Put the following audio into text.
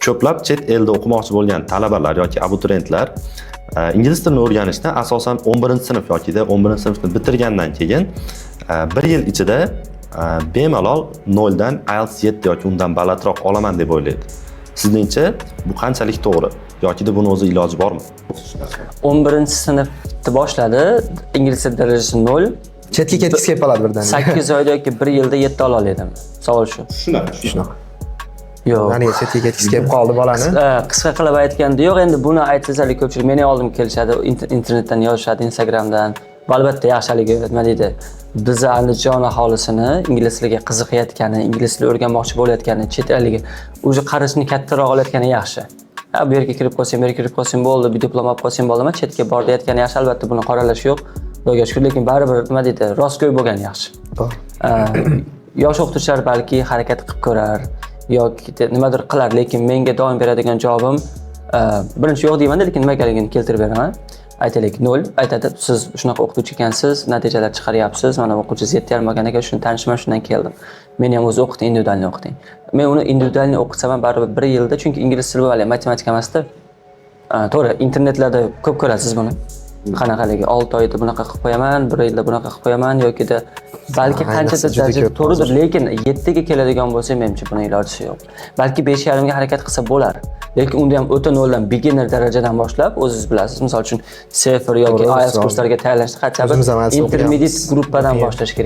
Ko'plab chet elda o'qimoqchi bo'lgan talabalar yoki abituriyentlar ingliz tilini o'rganishni asosan 11-sinf yoki 11-sinfni bitirgandan keyin 1 yil ichida bemalol 0 dan IELTS 7 yoki undan balandroq olaman deb o'ylaydi. Sizningcha bu qanchalik to'g'ri yoki buni o'zi iloji bormi? 11-sinfni boshladi, ingliz tili darajasi 0. Chetga ketgisi kelib qoladi birdan. 8 oyda yoki 1 yilda 7 ola oladimi? Savol shu. Shunaqa. Yo'q. Ya'ni chetga ketgisi kelib qoldi bolani. Qisqa qilib aytganda yo'q, endi buni aytsizlar ko'pchilik meni oldimga kelishadi, internetdan yozishadi, Instagramdan. Albatta yaxshiligi nima deydi? Biz Andijon aholisini ingliz tiliga qiziqayotgani, ingliz tilini o'rganmoqchi bo'layotgani, chet eliga o'zi qarashni kattaroq olayotgani yaxshi. Bu yerga kirib qolsang bo'ldi, bir diplom olib qolsang bo'ldimi, chetga bor deyotgani yaxshi, albatta buni qoralash yo'q. Xudoga shukr, lekin baribir nima deydi? Rostgo'y bo'lgani yaxshi. Yosh o'qituvchilar balki harakat qilib ko'rar yoki nimadir qilar, lekin menga doim beradigan javobim birinchi yo'q deyman, lekin nimagaligini keltirib beraman. Aytaylik 0, aytadi, siz shunaqa o'qituvchi ekansiz, natijalar chiqaryapsiz, mana o'quvchingiz 7,5 olgan ekan, shuni tanishman, shundan keldim. Meni ham o'zi o'qiting, individualni o'qiting. Men uni individualni o'qitsam ham baribir 1 yilda, chunki ingliz tili va matematika emasda. To'g'ri, internetlarda ko'p ko'rasiz buni. Qanaqaligi 6 oyda bunaqa qilib qo'yaman, 1 yilda bunaqa qilib qo'yaman yoki balki qanchadir daraja to'g'ridir, lekin 7 ga keladigan bo'lsa, menimcha buni iloji yo'q. Balki 5,5 ga harakat qilsa bo'lar. Lekin unda ham o'ta noldan beginner darajadan boshlab, o'zingiz bilasiz, misol uchun C1 yoki IELTS kurslariga tayyorlanishda qachon intermediate gruppadan boshlash kerak.